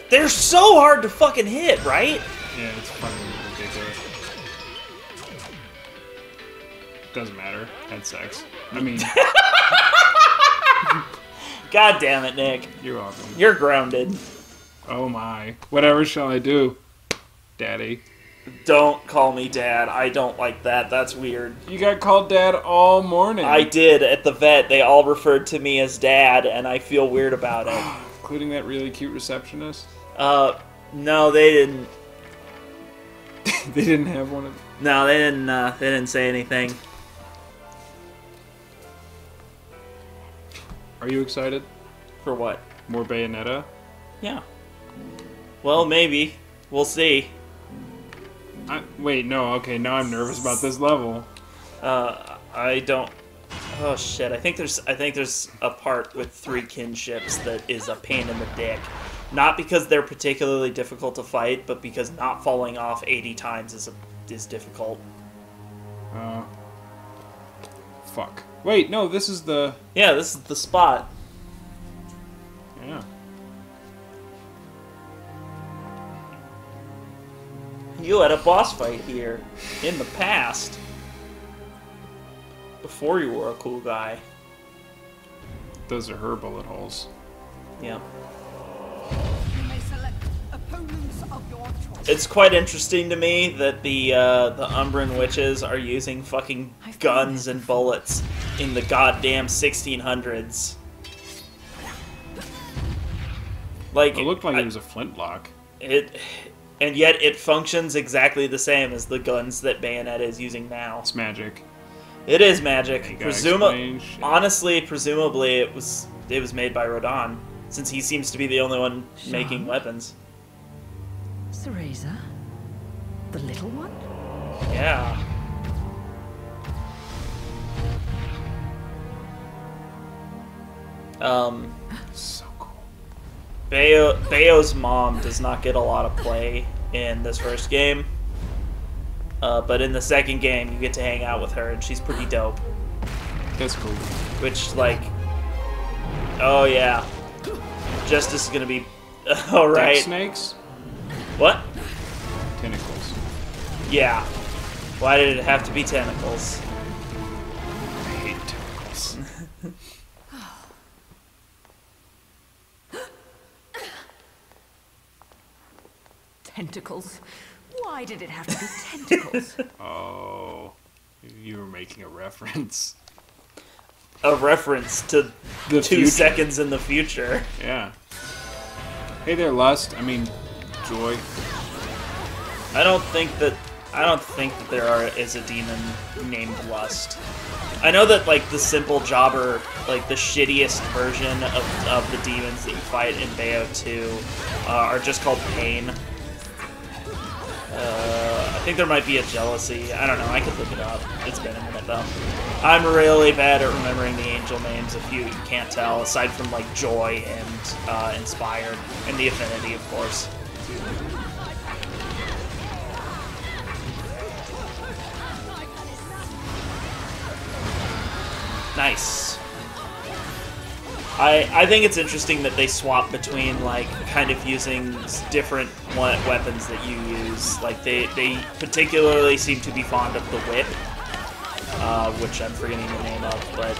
They're so hard to fucking hit, right? Yeah, it's fucking ridiculous. Doesn't matter. Had sex. I mean... God damn it, Nick. You're welcome. You're grounded. Oh my. Whatever shall I do, Daddy? Don't call me Dad. I don't like that. That's weird. You got called Dad all morning. I did. At the vet, they all referred to me as Dad, and I feel weird about it. Including that really cute receptionist? No, they didn't. They didn't have one of... No, they didn't say anything. Are you excited? For what? More Bayonetta? Yeah. Well, maybe. We'll see. Wait, no, okay, now I'm nervous about this level. I don't... Oh, shit. I think there's a part with 3 kinships that is a pain in the dick. Not because they're particularly difficult to fight, but because not falling off 80 times is difficult. Fuck. Wait, no, this is the... Yeah, this is the spot. Yeah. You had a boss fight here in the past. Before you were a cool guy. Those are her bullet holes. Yeah. You may select opponents of your choice. It's quite interesting to me that the Umbran witches are using fucking guns and bullets in the goddamn 1600s. Like, It looked like it was a flintlock. And yet it functions exactly the same as the guns that Bayonetta is using now. It's magic. It is magic. Explain Honestly, presumably it was made by Rodin, since he seems to be the only one making weapons. Cereza? The little one? Yeah. So cool. Bayo's mom does not get a lot of play in this first game. But in the second game, you get to hang out with her, and she's pretty dope. That's cool. Which, like... Oh, yeah. Justice is gonna be... Alright. Deck snakes? What? Tentacles. Yeah. Why did it have to be tentacles? I hate tentacles. Tentacles? Why did it have to be tentacles? Oh, you were making a reference. A reference to The 2 future. seconds in the future. Yeah. Hey there, Lust. I mean, Joy. I don't think that there is a demon named Lust. I know that, like, the simple jobber, like, the shittiest version of the demons that you fight in Bayo 2 are just called Pain. I think there might be a Jealousy. I don't know. I could look it up. It's been a minute, though. I'm really bad at remembering the angel names, if you can't tell, aside from, like, Joy and Inspired, and the Affinity, of course. Nice. I think it's interesting that they swap between, like, kind of using different weapons that you use. Like, they particularly seem to be fond of the whip, which I'm forgetting the name of, but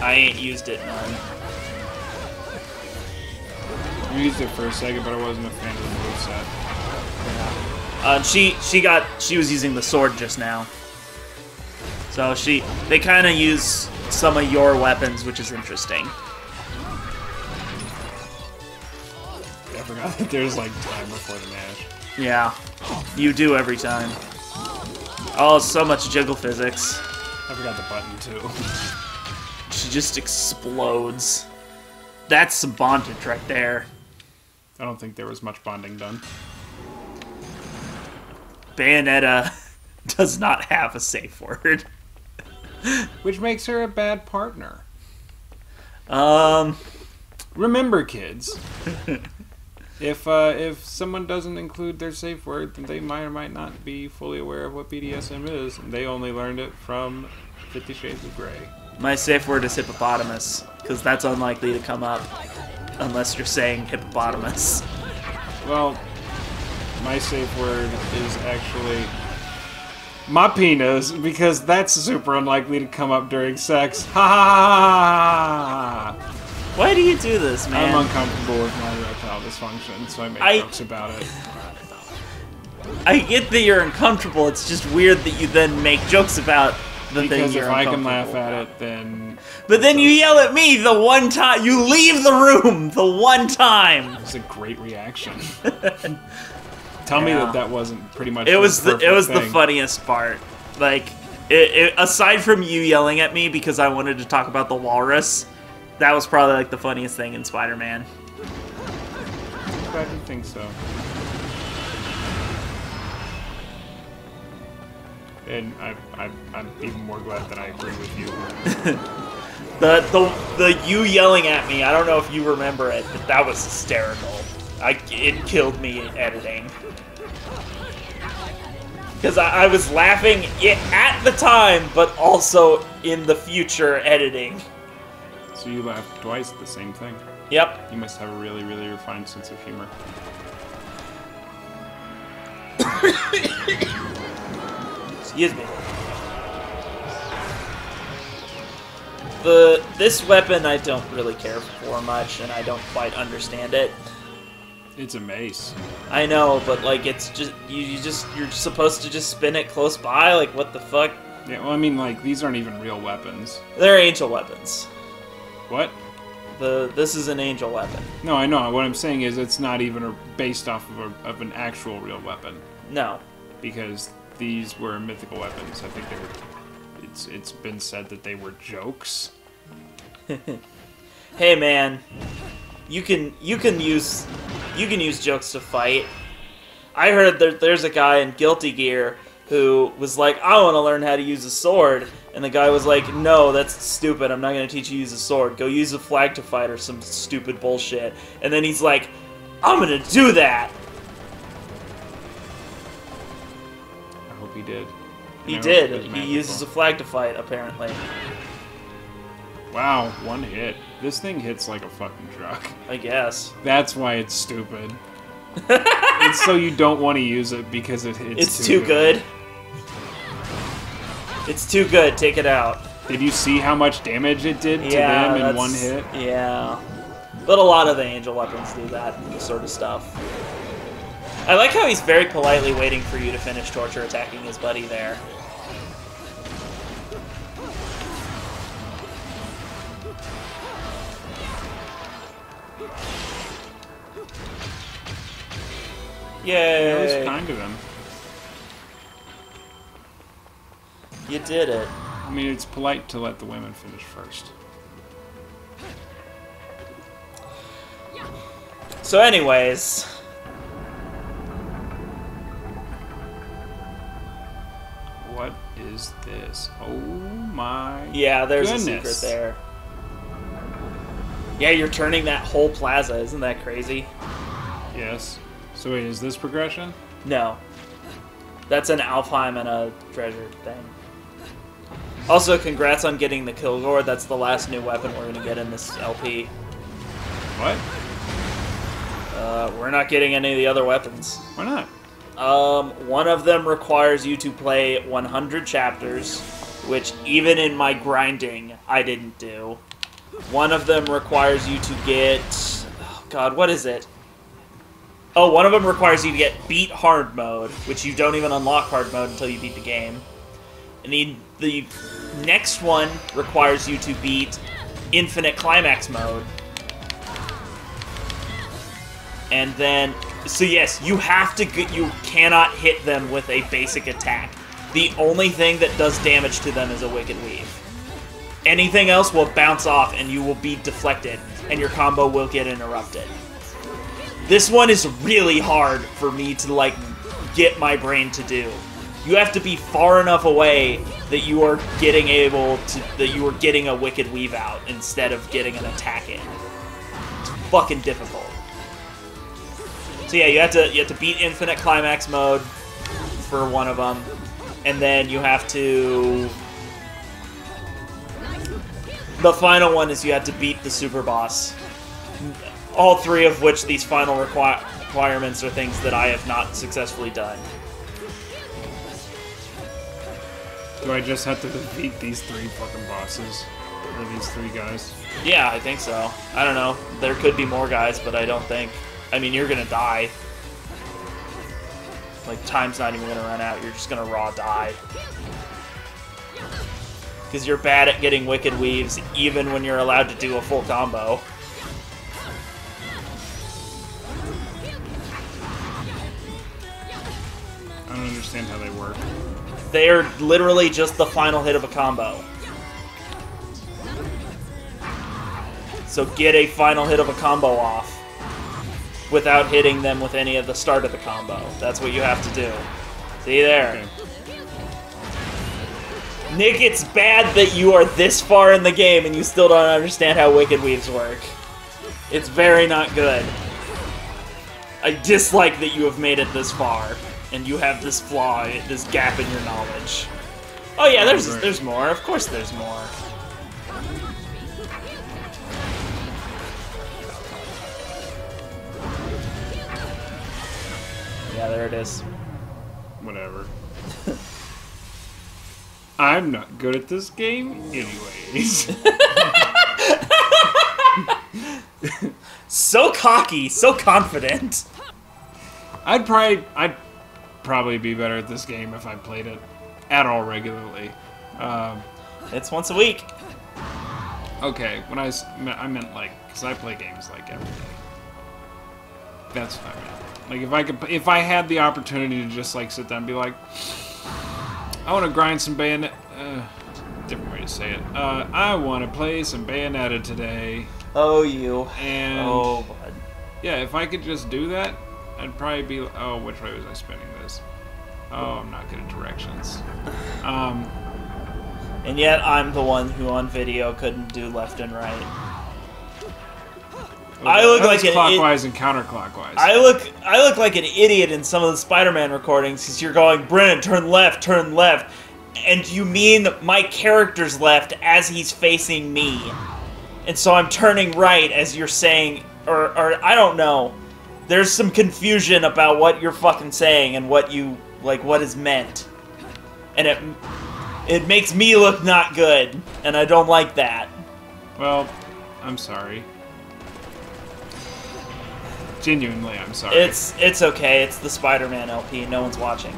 I ain't used it none. I used it for a second, but I wasn't a fan of the moveset. She was using the sword just now. So they kind of use some of your weapons, which is interesting. I forgot that there's, like, time before the mash. Yeah, you do every time. Oh, so much jiggle physics. I forgot the button, too. She just explodes. That's some bondage right there. I don't think there was much bonding done. Bayonetta does not have a safe word. Which makes her a bad partner. Um, Remember, kids, if someone doesn't include their safe word, then they might or might not be fully aware of what BDSM is, and they only learned it from 50 Shades of Grey. my safe word is hippopotamus, because that's unlikely to come up. unless you're saying hippopotamus. Well, my safe word is actually my penis, because that's super unlikely to come up during sex. Ha ha ha! Why do you do this, man? I'm uncomfortable with my erectile dysfunction, so I make jokes about it. I get that you're uncomfortable, it's just weird that you then make jokes about the things you're Because if I can uncomfortable laugh at about. it, then... But then you yell at me the one time, you leave the room the one time! It's a great reaction. Tell me that wasn't pretty much It was the the funniest part. Like, aside from you yelling at me because I wanted to talk about the walrus, that was probably like the funniest thing in Spider-Man. I didn't think so. And I'm even more glad that I agree with you. The you yelling at me, I don't know if you remember it, but that was hysterical. It killed me editing. Because I was laughing at the time, but also in the future editing. So you laughed twice at the same thing. Yep. You must have a really, really refined sense of humor. Excuse me. This weapon I don't really care for much, and I don't quite understand it. It's a mace. I know, but like it's just you're supposed to just spin it close by. Like what the fuck? Yeah, well, I mean, like, these aren't even real weapons. They're angel weapons. What? This is an angel weapon. No, I know. What I'm saying is it's not even based off of an actual real weapon. No. Because these were mythical weapons. I think they were... It's been said that they were jokes. Hey man, you can use jokes to fight. I heard there's a guy in Guilty Gear who was like, I want to learn how to use a sword. And the guy was like, no, that's stupid. I'm not going to teach you to use a sword. Go use a flag to fight or some stupid bullshit. And then he's like, I'm going to do that. I hope he did. He did. He uses a flag to fight, apparently. Wow, one hit. This thing hits like a fucking truck. I guess. That's why it's stupid. It's so you don't want to use it because it's too good. It's too good. Take it out. Did you see how much damage it did to them in one hit? Yeah. But a lot of the angel weapons do that sort of stuff. I like how he's very politely waiting for you to finish torture attacking his buddy there. Yay! That was kind of him. You did it. I mean, it's polite to let the women finish first. So anyways... What is this? Oh my Yeah, there's goodness. a secret there. Yeah, you're turning that whole plaza. Isn't that crazy? Yes. So wait, is this progression? No. That's an Alfheim and a treasure thing. Also, congrats on getting the Kilgore. That's the last new weapon we're going to get in this LP. What? We're not getting any of the other weapons. Why not? One of them requires you to play 100 chapters, which even in my grinding, I didn't do. One of them requires you to get... Oh god, what is it? Oh, one of them requires you to get beat hard mode, which you don't even unlock hard mode until you beat the game. And the next one requires you to beat infinite climax mode. And then, so yes, you have to you cannot hit them with a basic attack. The only thing that does damage to them is a Wicked Weave. Anything else will bounce off and you will be deflected, and your combo will get interrupted. This one is really hard for me to, like, get my brain to do. You have to be far enough away that you are getting a Wicked Weave out instead of getting an attack in. It's fucking difficult. So yeah, you have to beat infinite climax mode for one of them, and then you have to... The final one is you have to beat the super boss. All 3 of which these final requirements are things that I have not successfully done. Do I just have to defeat these 3 fucking bosses? Or these 3 guys? Yeah, I think so. I don't know. There could be more guys, but I don't think... I mean, you're gonna die. Like, time's not even gonna run out. You're just gonna raw die. Because you're bad at getting Wicked Weaves, even when you're allowed to do a full combo. I don't understand how they work. They are literally just the final hit of a combo. So get a final hit of a combo off without hitting them with any of the start of the combo. That's what you have to do. See there? Okay. Nick, it's bad that you are this far in the game and you still don't understand how Wicked Weaves work. It's very not good. I dislike that you have made it this far. And you have this flaw, this gap in your knowledge. Oh yeah, there's more. Of course there's more. Yeah, there it is. Whatever. I'm not good at this game anyways. So cocky, so confident. I'd probably be better at this game if I played it at all regularly. It's once a week. Okay, when I meant like, because I play games like every day. That's what I meant. Like if I had the opportunity to just like sit down and be like, I want to grind some Bayonetta. Different way to say it. I want to play some Bayonetta today. Oh, you. And oh, bud. Yeah, if I could just do that, I'd probably be. Oh, which way was I spinning this? Oh, I'm not good at directions. And yet I'm the one who on video couldn't do left and right. I look like an clockwise and counterclockwise. I look like an idiot in some of the Spider-Man recordings because you're going, Brennan, turn left, and you mean my character's left as he's facing me, and so I'm turning right as you're saying, or I don't know. There's some confusion about what you're fucking saying and what you like, what is meant, and it makes me look not good, and I don't like that. Well, I'm sorry. Genuinely, I'm sorry. It's okay. It's the Spider-Man LP. No one's watching,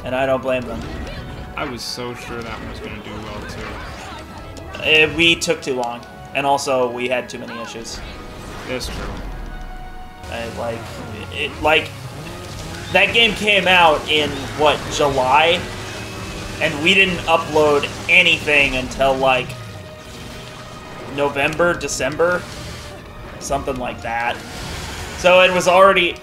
and I don't blame them. I was so sure that one was going to do well too. We took too long, and also we had too many issues. That's true. Like that game came out in what, July, and we didn't upload anything until like November, December. Something like that. So it was already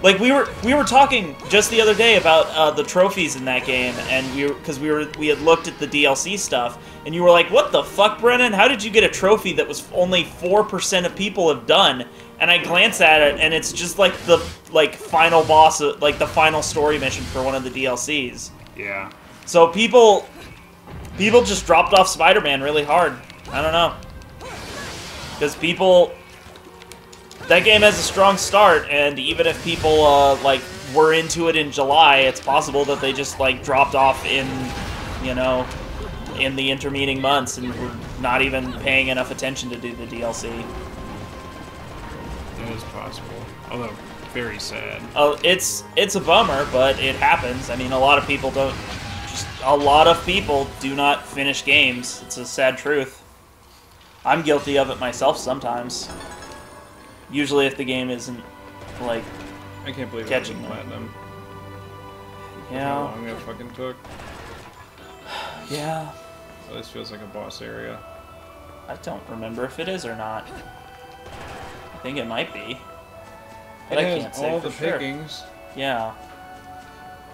like we were talking just the other day about the trophies in that game, and we had looked at the DLC stuff, and you were like, "What the fuck, Brennan? How did you get a trophy that was only 4% of people have done?" And I glance at it, and it's just like the final boss, like the final story mission for one of the DLCs. Yeah. So people just dropped off Spider-Man really hard. I don't know, because people. That game has a strong start, and even if people were into it in July, it's possible that they just dropped off in the intervening months and were not even paying enough attention to do the DLC. That is possible, although very sad. Oh, it's a bummer, but it happens. I mean, a lot of people do not finish games. It's a sad truth. I'm guilty of it myself sometimes. Usually if the game isn't, I can't believe catching it was platinum. Yeah. How long that fucking took. Yeah. Well, this feels like a boss area. I don't remember if it is or not. I think it might be. But I can't say all for the sure. pickings. Yeah.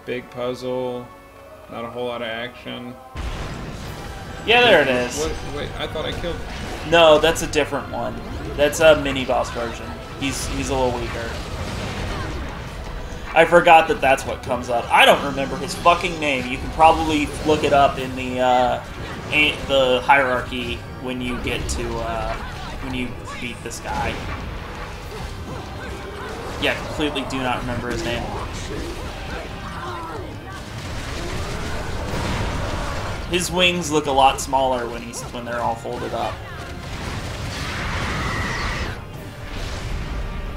Big puzzle. Not a whole lot of action. Yeah, there it is. Wait, I thought I killed... No, that's a different one. That's a mini-boss version. He's a little weaker. I forgot that that's what comes up. I don't remember his fucking name. You can probably look it up in the hierarchy when you get to when you beat this guy. Yeah, completely do not remember his name. His wings look a lot smaller when they're all folded up.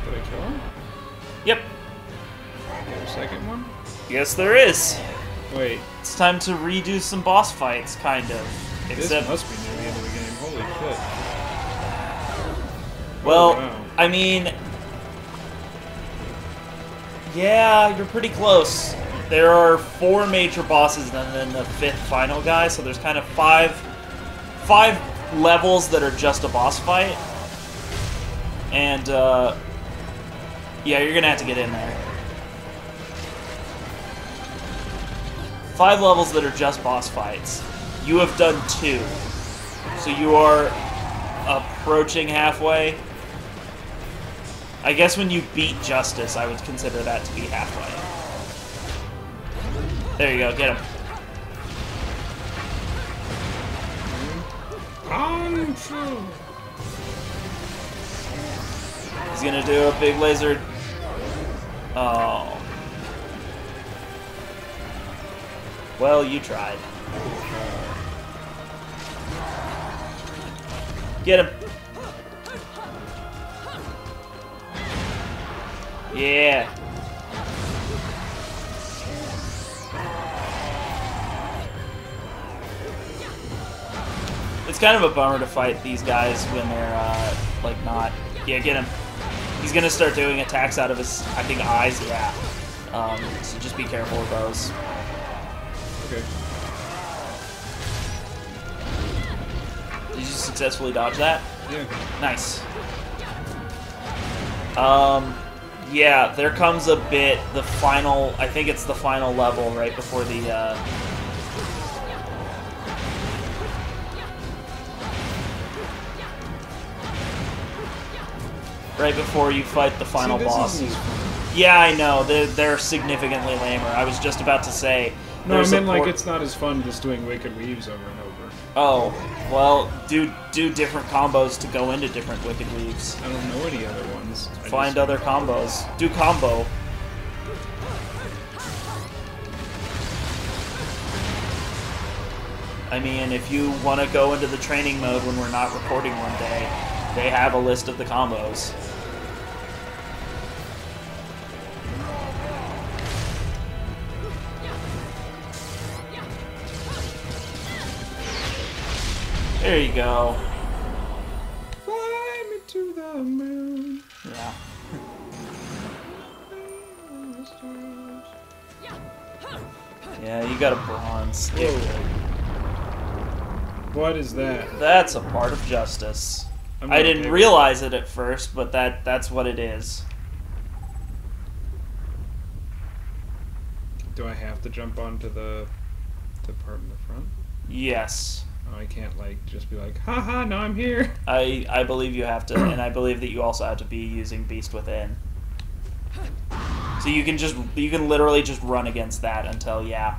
Did I kill him? Yep. Is there a second one? Yes, there is. Wait, It's time to redo some boss fights, kind of. this Except, must be near the end of the game. Holy shit. well, wow. I mean, yeah, you're pretty close. There are 4 major bosses and then the 5th final guy, so there's kind of five levels that are just a boss fight. And, yeah, you're gonna have to get in there. 5 levels that are just boss fights. You have done 2. So you are approaching halfway. I guess when you beat Justice, I would consider that to be halfway. There you go, get him. He's gonna do a big laser. Oh. Well, you tried. Get him. Yeah. It's kind of a bummer to fight these guys when they're, like, not... Yeah, get him. He's gonna start doing attacks out of his, I think, eyes, yeah. So just be careful with those. Okay. Did you successfully dodge that? Yeah. Nice. Yeah, there comes a bit, the final, I think it's the final level right before the, right before you fight the final boss. Yeah, I know. They're significantly lamer. I was just about to say. No, I meant like it's not as fun just doing Wicked Weaves over and over. Oh, well, do different combos to go into different Wicked Weaves. I don't know any other ones. Find other combos. Do combo. I mean, if you want to go into the training mode when we're not recording one day, they have a list of the combos. There you go. Fly me to the moon. Yeah. Yeah, you got a bronze. Whoa. What is that? That's a part of justice. I didn't realize it at first, but that's what it is. Do I have to jump onto the part in the front? Yes. Oh, I can't like just be like, haha, now I'm here. I believe you have to, and I believe that you also have to be using Beast Within. So you can literally just run against that until, yeah.